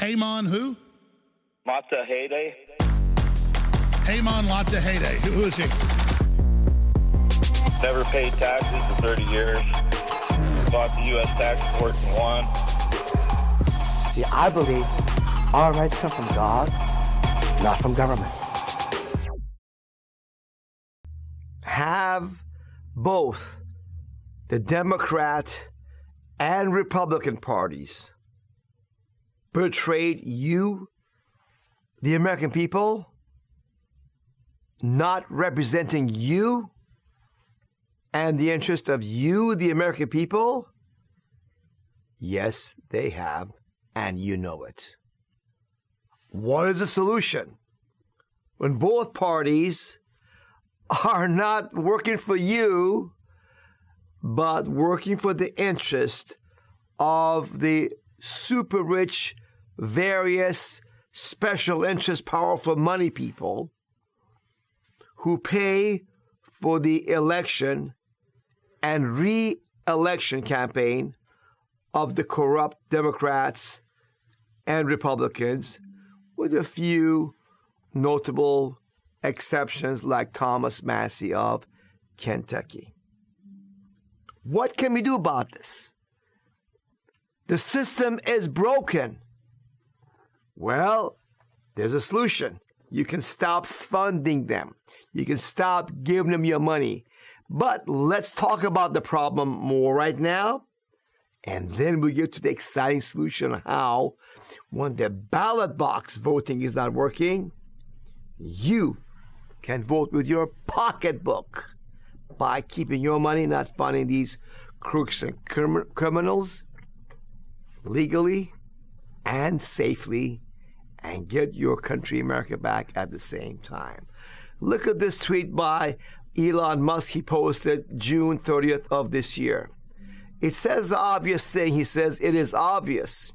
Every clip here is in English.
Haymon who? Matahede. Haymon Latahede. Who is he? Never paid taxes in 30 years. Fought the U.S. tax court and won. See, I believe our rights come from God, not from government. Have both the Democrat and Republican parties betrayed you, the American people, not representing you and the interest of you, the American people? Yes, they have, and you know it. What is the solution? When both parties are not working for you, but working for the interest of the super rich, various special interest, powerful money people who pay for the election and re-election campaign of the corrupt Democrats and Republicans, with a few notable exceptions like Thomas Massie of Kentucky. What can we do about this? The system is broken. Well, there's a solution. You can stop funding them. You can stop giving them your money. But let's talk about the problem more right now. And then we get to the exciting solution on how, when the ballot box voting is not working, you can vote with your pocketbook by keeping your money, not funding these crooks and criminals legally and safely, and get your country, America, back at the same time. Look at this tweet by Elon Musk. He posted June 30th of this year. It says the obvious thing. He says it is obvious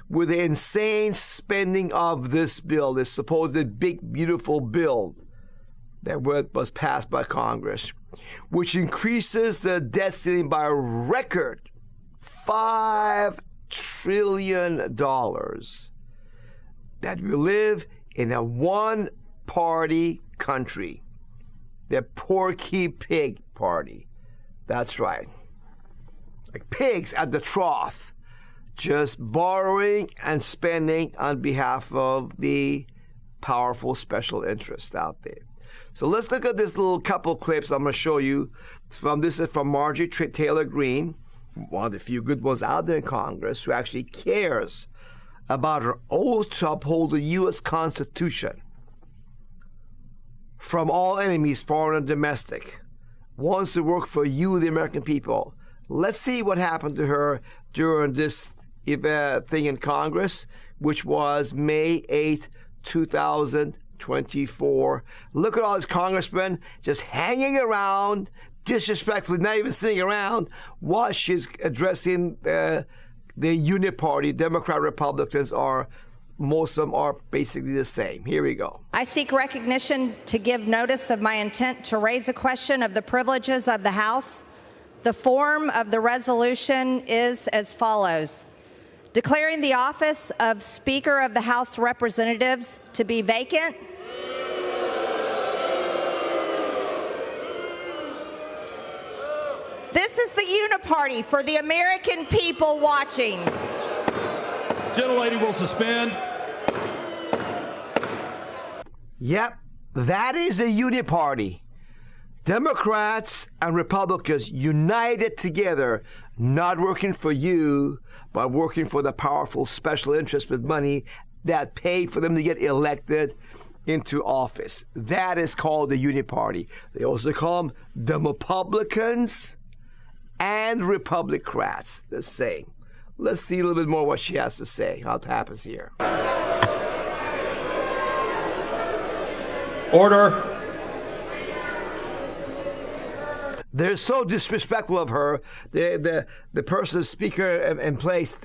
with the insane spending of this bill, this supposed big, beautiful bill that was passed by Congress, which increases the debt ceiling by a record $5 trillion, that we live in a one-party country, the Porky Pig Party. That's right. Like pigs at the trough, just borrowing and spending on behalf of the powerful special interests out there. So let's look at this little couple clips I'm going to show you. This is from Marjorie Taylor Greene, one of the few good ones out there in Congress, who actually cares about her oath to uphold the U.S. Constitution from all enemies, foreign and domestic, wants to work for you, the American people. Let's see what happened to her during this thing in Congress, which was May 8th, 2024. Look at all these congressmen just hanging around, disrespectfully, not even sitting around, while she's addressing the uni-party. Democrat Republicans are, most of them are basically the same. Here we go. I seek recognition to give notice of my intent to raise a question of the privileges of the House. The form of the resolution is as follows: declaring the office of Speaker of the House of Representatives to be vacant. This is the uni-party for the American people watching. Gentlelady will suspend. Yep, that is the uni-party. Democrats and Republicans united together, not working for you, but working for the powerful special interests with money that pay for them to get elected into office. That is called the uni-party. They also call them the Republicans and Republicrats, the same. Let's see a little bit more what she has to say, how it happens here. Order. They're so disrespectful of her. The person, speaker in place,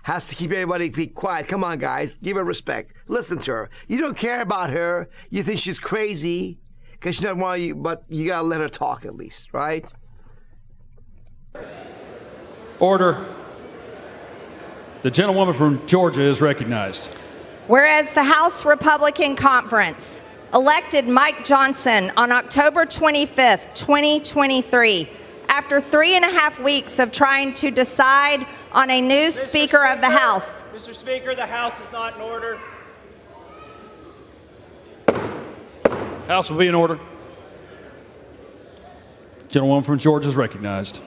has to keep everybody be quiet. Come on, guys. Give her respect. Listen to her. You don't care about her. You think she's crazy because she doesn't want you, but you got to let her talk at least, right? Order. The gentlewoman from Georgia is recognized. Whereas the House Republican Conference elected Mike Johnson on October 25th, 2023, after 3.5 weeks of trying to decide on a new Speaker of the House. Mr. Speaker, the House is not in order. House will be in order. Gentlewoman from Georgia is recognized.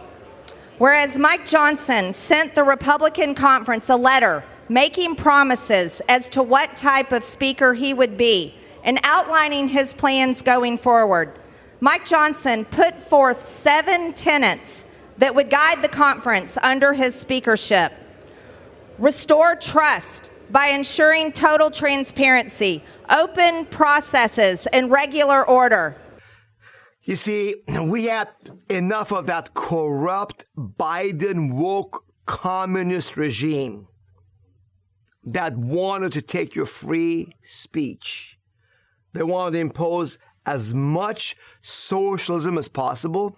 Whereas Mike Johnson sent the Republican Conference a letter making promises as to what type of speaker he would be and outlining his plans going forward, Mike Johnson put forth 7 tenets that would guide the conference under his speakership. Restore trust by ensuring total transparency, open processes, and regular order. You see, we had enough of that corrupt Biden woke communist regime that wanted to take your free speech. They wanted to impose as much socialism as possible,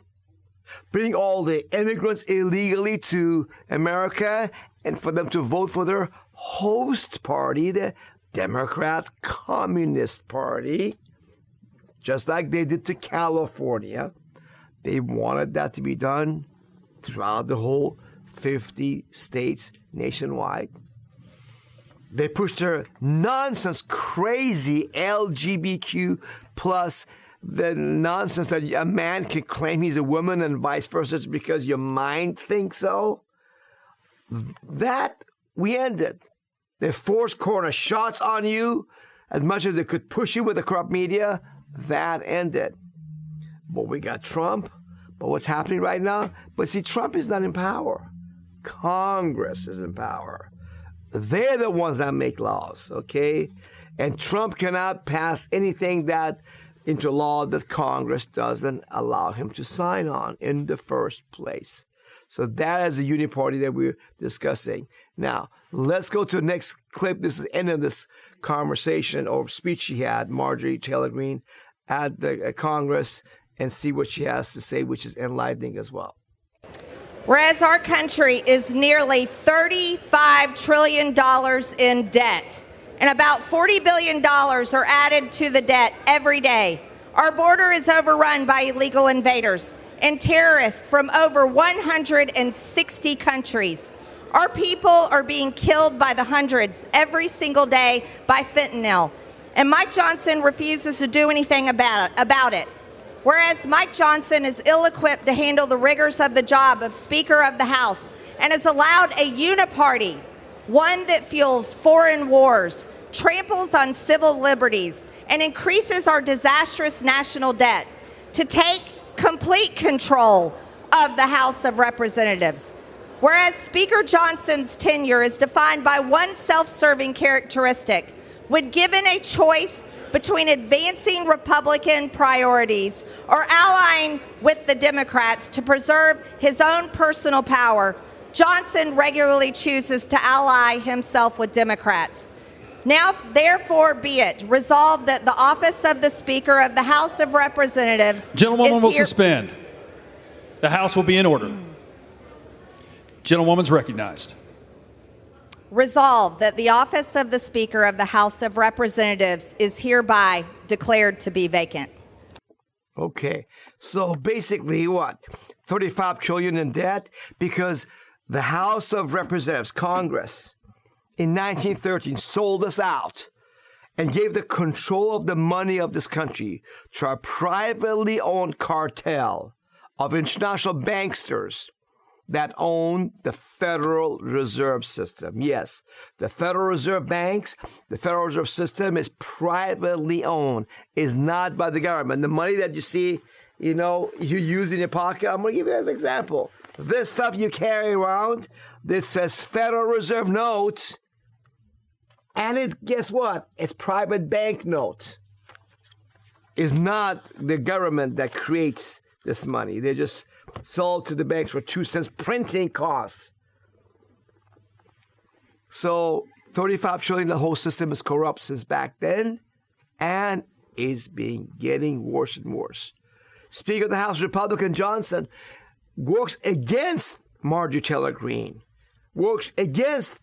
bring all the immigrants illegally to America, and for them to vote for their host party, the Democrat Communist Party, just like they did to California. They wanted that to be done throughout the whole 50 states nationwide. They pushed their nonsense, crazy LGBTQ plus the nonsense that a man can claim he's a woman and vice versa because your mind thinks so. That we ended. They forced corner shots on you as much as they could push you with the corrupt media. That ended. But we got Trump. But what's happening right now? But see, Trump is not in power. Congress is in power. They're the ones that make laws, okay? And Trump cannot pass anything that into law that Congress doesn't allow him to sign on in the first place. So that is the uni-party that we're discussing. Now, let's go to the next clip. This is the end of this conversation or speech she had, Marjorie Taylor Greene, at the Congress, and see what she has to say, which is enlightening as well. Whereas our country is nearly $35 trillion in debt, and about $40 billion are added to the debt every day. Our border is overrun by illegal invaders and terrorists from over 160 countries. Our people are being killed by the hundreds every single day by fentanyl, and Mike Johnson refuses to do anything about it. Whereas Mike Johnson is ill-equipped to handle the rigors of the job of Speaker of the House and has allowed a uni-party, one that fuels foreign wars, tramples on civil liberties, and increases our disastrous national debt, to take complete control of the House of Representatives. Whereas Speaker Johnson's tenure is defined by one self-serving characteristic, when given a choice between advancing Republican priorities or allying with the Democrats to preserve his own personal power, Johnson regularly chooses to ally himself with Democrats. Now, therefore, be it resolved that the office of the Speaker of the House of Representatives Gentlewoman will suspend. The House will be in order. Gentlewoman's recognized. Resolved that the office of the Speaker of the House of Representatives is hereby declared to be vacant. Okay, so basically what? 35 trillion in debt because the House of Representatives, Congress, in 1913 sold us out and gave the control of the money of this country to a privately owned cartel of international banksters that own the Federal Reserve System. Yes, the Federal Reserve banks, the Federal Reserve System is privately owned, is not by the government. The money that you see, you use in your pocket, I'm going to give you an example. This stuff you carry around, this says Federal Reserve notes, and guess what? It's private bank notes. It's not the government that creates this money. They just sold to the banks for 2 cents printing costs. So 35 trillion, the whole system is corrupt since back then and is getting worse and worse. Speaker of the House, Republican Johnson, works against Marjorie Taylor Greene, works against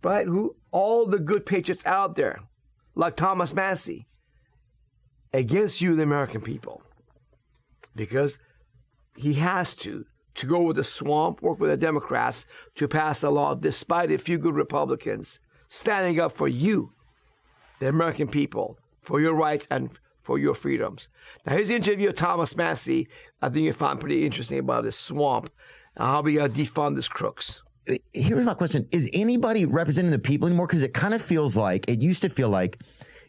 right? Who all the good patriots out there, like Thomas Massey, against you, the American people, because he has to go with the swamp, work with the Democrats to pass a law, despite a few good Republicans standing up for you, the American people, for your rights and for your freedoms. Now, here's the interview of Thomas Massey. I think you find pretty interesting about this swamp and how we got to defund these crooks. Here's my question. Is anybody representing the people anymore? Because it kind of feels like, it used to feel like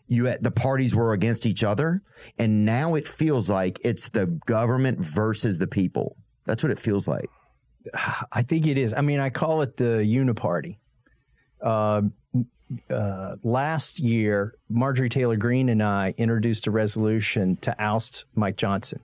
the parties were against each other, and now it feels like it's the government versus the people. That's what it feels like. I think it is. I mean, I call it the uni-party. Last year, Marjorie Taylor Greene and I introduced a resolution to oust Mike Johnson.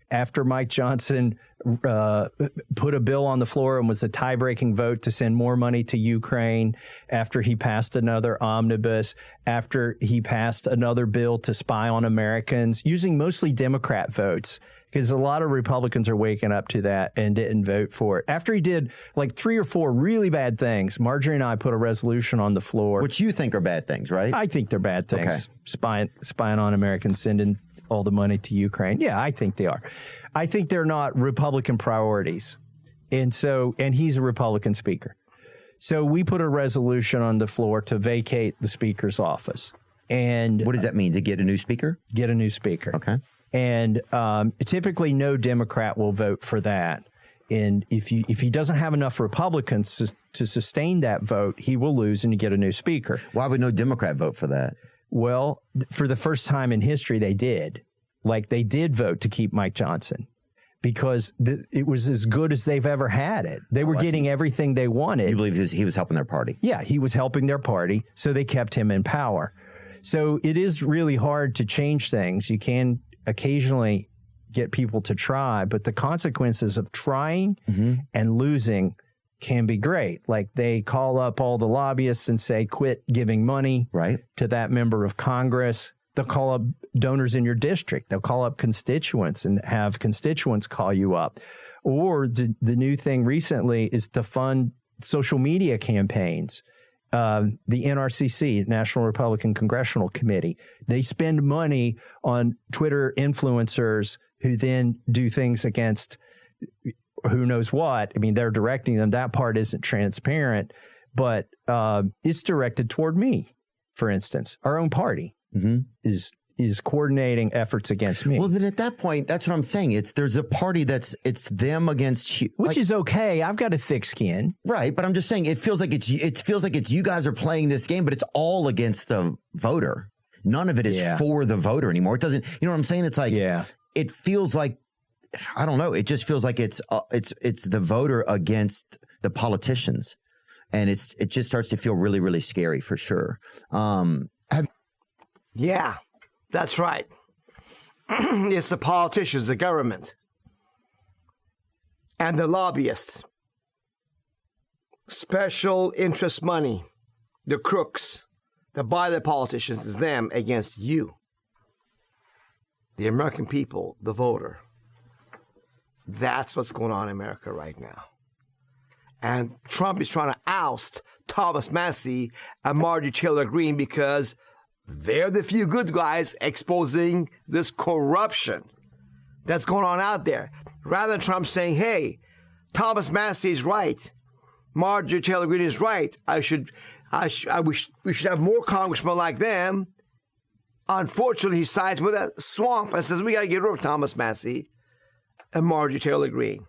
After Mike Johnson put a bill on the floor and was the tie-breaking vote to send more money to Ukraine, after he passed another omnibus, after he passed another bill to spy on Americans, using mostly Democrat votes, because a lot of Republicans are waking up to that and didn't vote for it. After he did like 3 or 4 really bad things, Marjorie and I put a resolution on the floor. Which you think are bad things, right? I think they're bad things. Okay. Spying on Americans, sending all the money to Ukraine. Yeah, I think they are. I think they're not Republican priorities. And he's a Republican speaker. So we put a resolution on the floor to vacate the speaker's office. And what does that mean? To get a new speaker? Get a new speaker. Okay. And typically no Democrat will vote for that. And if he doesn't have enough Republicans to sustain that vote, he will lose and you get a new speaker. Why would no Democrat vote for that? Well, for the first time in history, they did. Like, they did vote to keep Mike Johnson because it was as good as they've ever had it. They were getting everything they wanted. You believe he was helping their party? Yeah, he was helping their party, so they kept him in power. So it is really hard to change things. You can occasionally get people to try, but the consequences of trying and losing can be great. Like, they call up all the lobbyists and say, quit giving money to that member of Congress. They'll call up donors in your district. They'll call up constituents and have constituents call you up. Or the new thing recently is to fund social media campaigns. The NRCC, National Republican Congressional Committee, they spend money on Twitter influencers who then do things against who knows what. I mean, they're directing them. That part isn't transparent, but it's directed toward me, for instance. Our own party is coordinating efforts against me. Well, then at that point, that's what I'm saying. There's a party it's them against you, which is okay. I've got a thick skin, right? But I'm just saying, it feels like it's you guys are playing this game, but it's all against the voter. None of it is for the voter anymore. It doesn't. You know what I'm saying? It's like it feels like, I don't know. It just feels like it's the voter against the politicians, and it just starts to feel really, really scary for sure. Yeah, that's right. It's the politicians, the government, and the lobbyists. Special interest money, the crooks that buy the politicians, is them against you, the American people, the voter. That's what's going on in America right now. And Trump is trying to oust Thomas Massey and Marjorie Taylor Greene because they're the few good guys exposing this corruption that's going on out there. Rather than Trump saying, hey, Thomas Massey is right, Marjorie Taylor Greene is right, we should have more congressmen like them. Unfortunately, he sides with that swamp and says, we got to get rid of Thomas Massey and Marjorie Taylor Greene.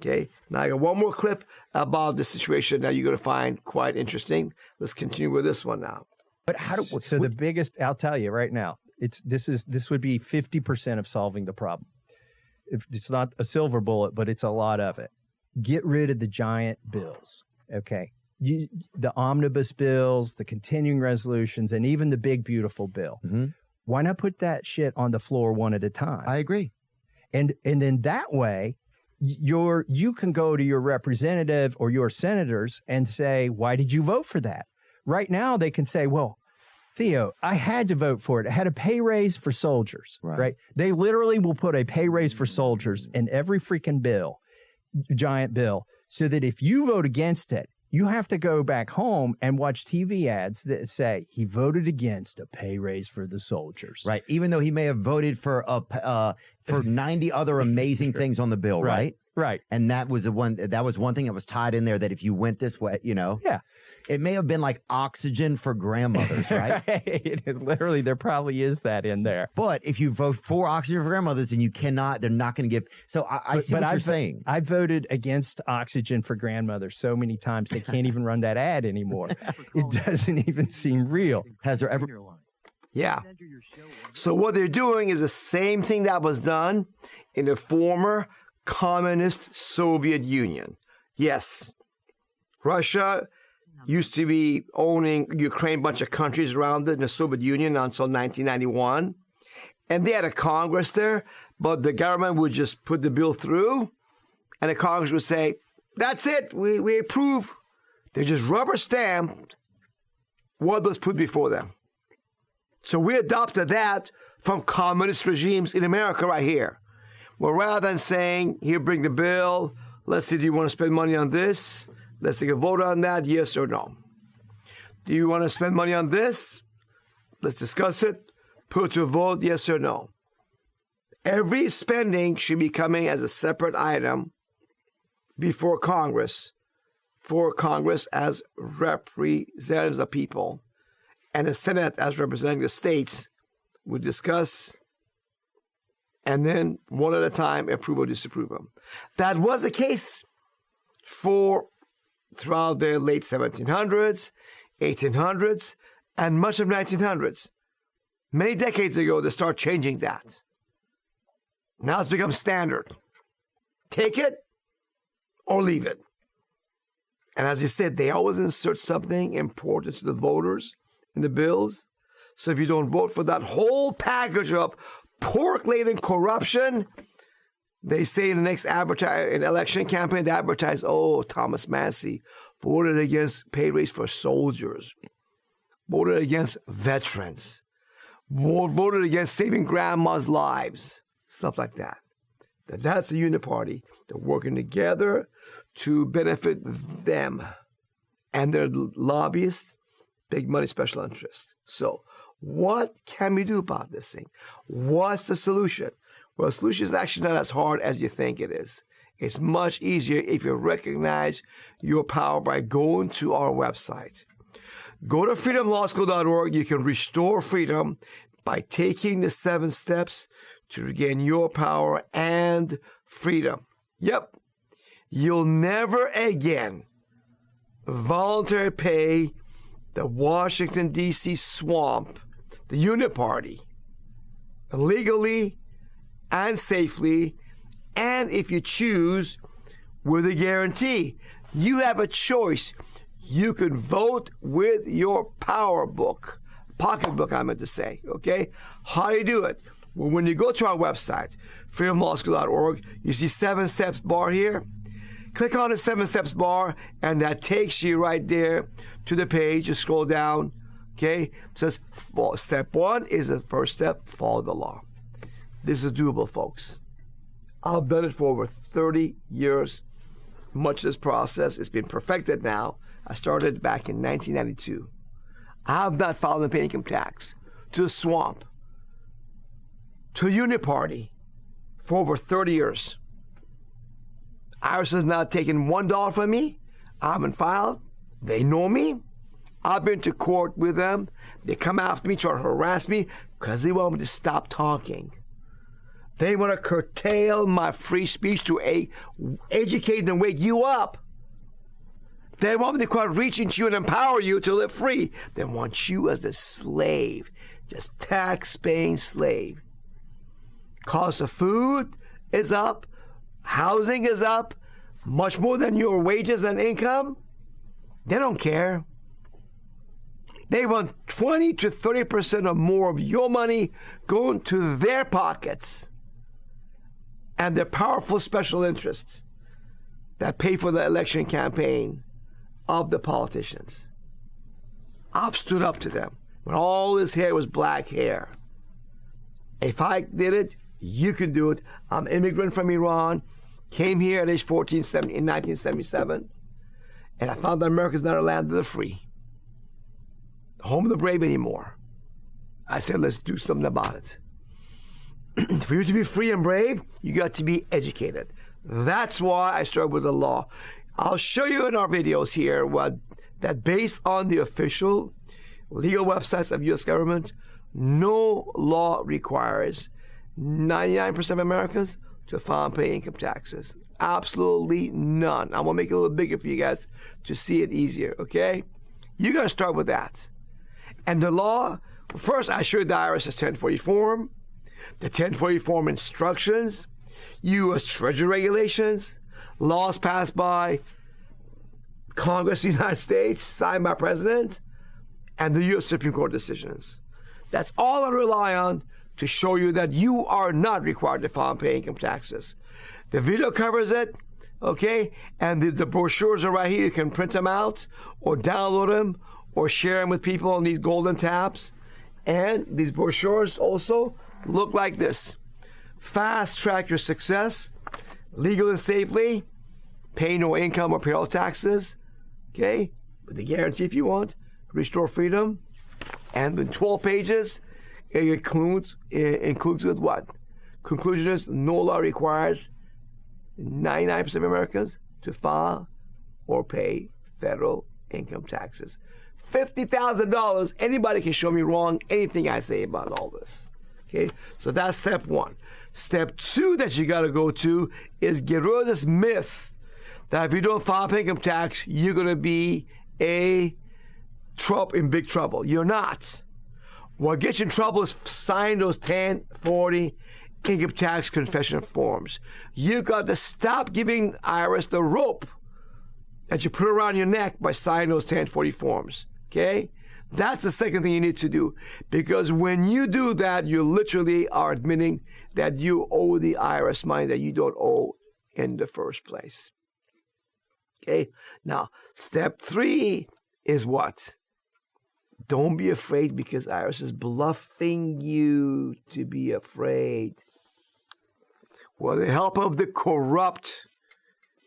Okay, now I got one more clip about the situation that you're going to find quite interesting. Let's continue with this one now. But the biggest, I'll tell you right now, this would be 50% of solving the problem. It's not a silver bullet, but it's a lot of it. Get rid of the giant bills. Okay. The omnibus bills, the continuing resolutions, and even the big, beautiful bill. Why not put that shit on the floor one at a time? I agree. And then that way, you can go to your representative or your senators and say, why did you vote for that? Right now, they can say, well, Theo, I had to vote for it. I had a pay raise for soldiers, right? They literally will put a pay raise for soldiers in every freaking bill, giant bill, so that if you vote against it, You have to go back home and watch TV ads that say he voted against a pay raise for the soldiers. Right. Even though he may have voted for 90 other amazing things on the bill, right? Right. And that was one thing that was tied in there, that if you went this way, Yeah. It may have been like oxygen for grandmothers, right? Literally, there probably is that in there. But if you vote for oxygen for grandmothers, then they're not going to give. So I see what you're saying. I voted against oxygen for grandmothers so many times they can't even run that ad anymore. It doesn't even seem real. Has there ever? Yeah. So what they're doing is the same thing that was done in the former communist Soviet Union. Yes, Russia used to be owning Ukraine, a bunch of countries around it in the Soviet Union until 1991. And they had a Congress there, but the government would just put the bill through, and the Congress would say, that's it, we approve. They just rubber stamped what was put before them. So we adopted that from communist regimes in America right here. Well, rather than saying, here, bring the bill, let's see, do you want to spend money on this? Let's take a vote on that, yes or no. Do you want to spend money on this? Let's discuss it. Put to a vote, yes or no. Every spending should be coming as a separate item before Congress, for Congress as representatives of people, and the Senate as representing the states would discuss and then one at a time approve or disapprove them. That was the case throughout the late 1700s, 1800s, and much of 1900s. Many decades ago, they start changing that. Now it's become standard. Take it or leave it. And as you said, they always insert something important to the voters in the bills. So if you don't vote for that whole package of pork-laden corruption, they say in the next election campaign, they advertise, Thomas Massey voted against pay raise for soldiers, voted against veterans, voted against saving grandma's lives, stuff like that. That's the uni-party. They're working together to benefit them and their lobbyists, big money special interests. So what can we do about this thing? What's the solution? Well, the solution is actually not as hard as you think it is. It's much easier if you recognize your power by going to our website. Go to freedomlawschool.org. You can restore freedom by taking the 7 steps to regain your power and freedom. Yep. You'll never again voluntarily pay the Washington, D.C. swamp, the uni-party, legally and safely, and if you choose, with a guarantee. You have a choice. You can vote with your pocketbook, I meant to say, okay? How do you do it? Well, when you go to our website, freedomlawschool.org, you see 7 steps bar here. Click on the 7 steps bar, and that takes you right there to the page. You scroll down, okay? It says, step 1 is the first step, follow the law. This is doable, folks. I've done it for over 30 years. Much of this process has been perfected now. I started back in 1992. I have not filed and paid income tax to the swamp, to a uni-party for over 30 years. IRS has not taken $1 from me. I haven't filed. They know me. I've been to court with them. They come after me, try to harass me because they want me to stop talking. They want to curtail my free speech to educate and wake you up. They want me to quite reach into you and empower you to live free. They want you as a slave, just tax-paying slave. Cost of food is up. Housing is up. Much more than your wages and income. They don't care. They want 20 to 30% or more of your money going to their pockets and their powerful special interests that pay for the election campaign of the politicians. I've stood up to them when all this hair was black hair. If I did it, you can do it. I'm an immigrant from Iran, came here at age 14 in 1977. And I found that America's not a land of the free, the home of the brave anymore. I said, let's do something about it. For you to be free and brave, you got to be educated. That's why I started with the law. I'll show you in our videos here that based on the official legal websites of U.S. government, no law requires 99% of Americans to file and pay income taxes. Absolutely none. I'm going to make it a little bigger for you guys to see it easier, okay? You got to start with that. And the law, first I showed the IRS's 1040 form, the 1040 form instructions, U.S. Treasury regulations, laws passed by Congress of the United States, signed by President, and the U.S. Supreme Court decisions. That's all I rely on to show you that you are not required to file and pay income taxes. The video covers it, okay? And the brochures are right here. You can print them out or download them or share them with people on these golden tabs. And these brochures also look like this. Fast track your success, legal and safely, pay no income or payroll taxes, okay? With the guarantee if you want, restore freedom. And in 12 pages, it includes with what? Conclusion is no law requires 99% of Americans to file or pay federal income taxes. $50,000, anybody can show me wrong anything I say about all this. Okay, so that's step one. Step two that you got to go to is get rid of this myth that if you don't file income tax, you're going to be in big trouble. You're not. What gets you in trouble is sign those 1040 income tax confession forms. You got to stop giving IRS the rope that you put around your neck by signing those 1040 forms. Okay? That's the second thing you need to do. Because when you do that, you literally are admitting that you owe the IRS money that you don't owe in the first place. Okay? Now, step three is what? Don't be afraid because IRS is bluffing you to be afraid. With the help of the corrupt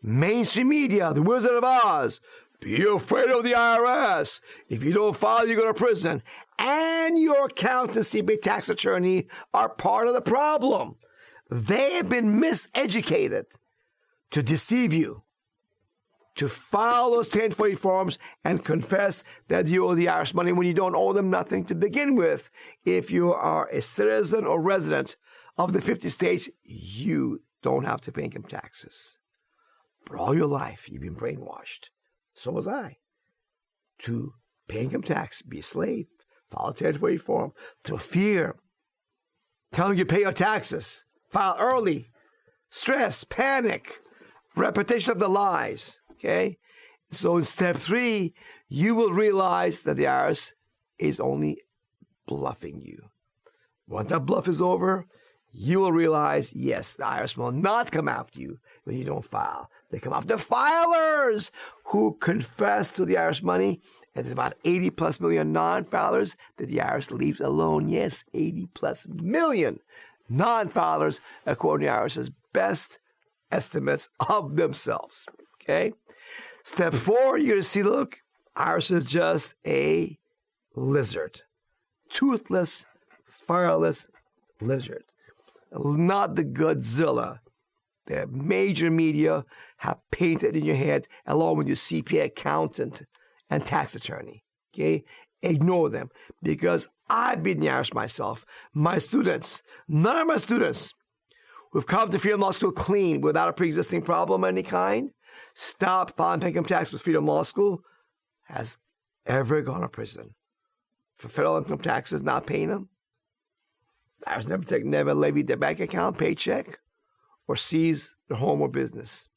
mainstream media, the Wizard of Oz, be afraid of the IRS. If you don't file, you go to prison. And your accountancy, big tax attorney are part of the problem. They have been miseducated to deceive you, to file those 1040 forms and confess that you owe the IRS money when you don't owe them nothing to begin with. If you are a citizen or resident of the 50 states, you don't have to pay income taxes. But all your life, you've been brainwashed. So was I. To pay income tax, be a slave, file a 1040 form, through fear, telling you to pay your taxes, file early, stress, panic, repetition of the lies. Okay? So in step three, you will realize that the IRS is only bluffing you. Once that bluff is over, you will realize, yes, the IRS will not come after you when you don't file. They come after filers who confess to the IRS money, and there's about 80 plus million non-filers that the IRS leaves alone. Yes, 80 plus million non-filers, according to the IRS's best estimates of themselves. Okay? Step four, you're going to see, look, IRS is just a lizard. Toothless, fireless lizard. Not the Godzilla the major media have painted in your head along with your CPA accountant and tax attorney. Okay? Ignore them because I've been the IRS myself. My students, none of my students who've come to Freedom Law School clean without a pre-existing problem of any kind, stop filing income tax with Freedom Law School, has ever gone to prison for federal income taxes, not paying them. IRS never levied their bank account, paycheck, or seized their home or business.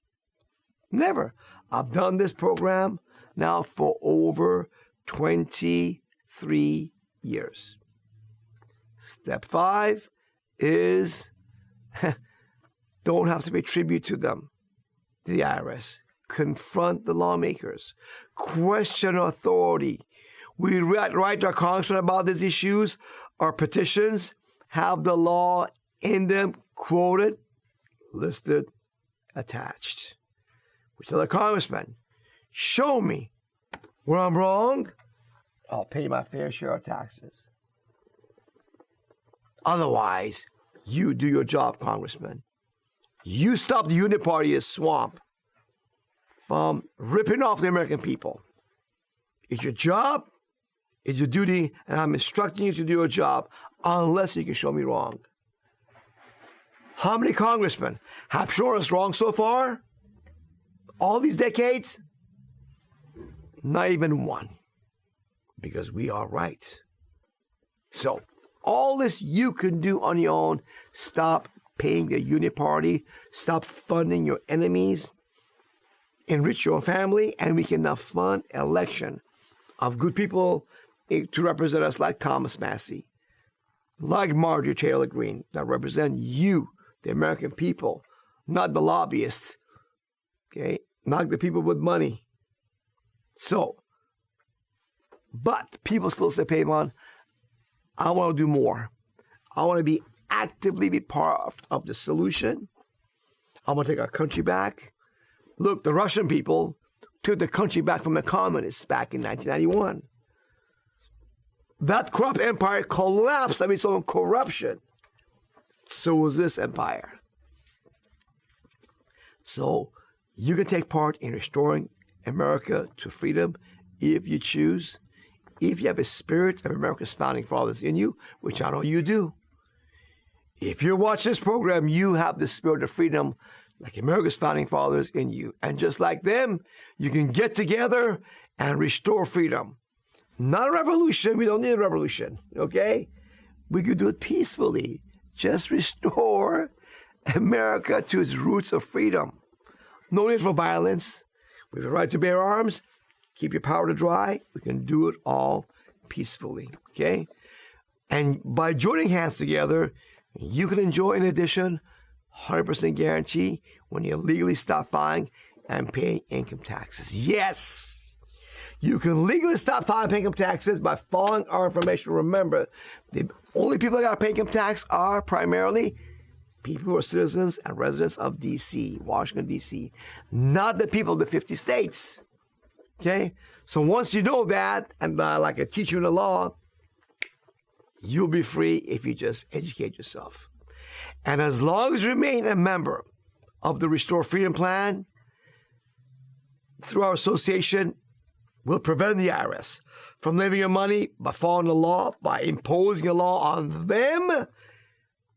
Never. I've done this program now for over 23 years. Step 5 is don't have to pay tribute to them, to the IRS. Confront the lawmakers. Question authority. We write to our congressman about these issues. Our petitions have the law in them, quoted, listed, attached. We tell the congressman, show me where I'm wrong, I'll pay my fair share of taxes. Otherwise, you do your job, Congressman. You stop the uni-party swamp from ripping off the American people. It's your job, it's your duty, and I'm instructing you to do your job unless you can show me wrong. How many congressmen have shown us wrong so far? All these decades? Not even one. Because we are right. So, all this you can do on your own. Stop paying the uni-party. Stop funding your enemies. Enrich your family, and we can now fund election of good people to represent us, like Thomas Massey, like Marjorie Taylor Greene, that represent you, the American people, not the lobbyists, okay? Not the people with money. So, but people still say, Pavon, I want to do more. I want to actively be part of the solution. I want to take our country back. Look, the Russian people took the country back from the communists back in 1991. That corrupt empire collapsed amid its own corruption. So was this empire. So you can take part in restoring America to freedom if you choose. If you have a spirit of America's founding fathers in you, which I know you do. If you're watching this program, you have the spirit of freedom like America's founding fathers in you. And just like them, you can get together and restore freedom. Not a revolution. We don't need a revolution, okay? We could do it peacefully. Just restore America to its roots of freedom. No need for violence. We have the right to bear arms. Keep your powder dry. We can do it all peacefully, okay? And by joining hands together, you can enjoy, in addition, 100% guarantee when you legally stop filing and paying income taxes. Yes! You can legally stop filing income taxes by following our information. Remember, the only people that got to pay income tax are primarily people who are citizens and residents of D.C., Washington, D.C., not the people of the 50 states. Okay? So once you know that, and like I teach you in the law, you'll be free if you just educate yourself. And as long as you remain a member of the Restore Freedom Plan, through our association, we'll prevent the IRS from levying your money by following the law, by imposing a law on them,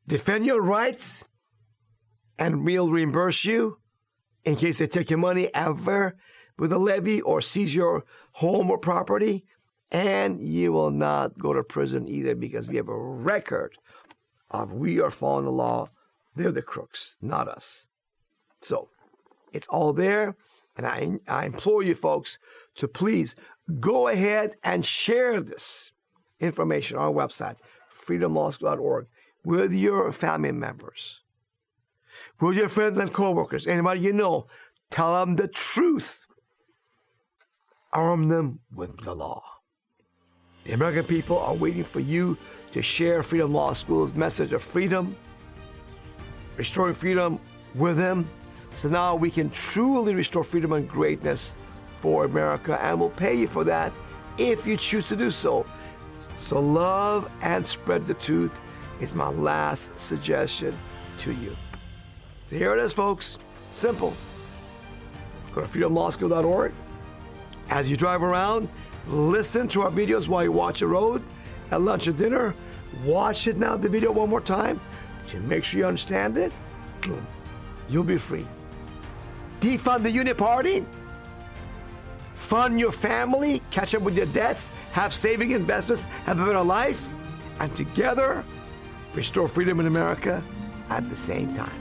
defend your rights, and we'll reimburse you in case they take your money ever with a levy or seize your home or property. And you will not go to prison either, because we have a record of we are following the law. They're the crooks, not us. So it's all there. And I implore you folks to please go ahead and share this information on our website, freedomlawschool.org, with your family members, with your friends and coworkers, anybody you know. Tell them the truth. Arm them with the law. The American people are waiting for you to share Freedom Law School's message of freedom, restoring freedom with them. So now we can truly restore freedom and greatness for America, and we'll pay you for that if you choose to do so. So love and spread the truth is my last suggestion to you. So here it is, folks. Simple. Go to freedomlawschool.org. As you drive around, listen to our videos while you watch the road, at lunch or dinner. Watch it now, the video one more time, to make sure you understand it. Boom. You'll be free. Defund the uni-party. Fund your family. Catch up with your debts. Have saving investments. Have a better life. And together, restore freedom in America at the same time.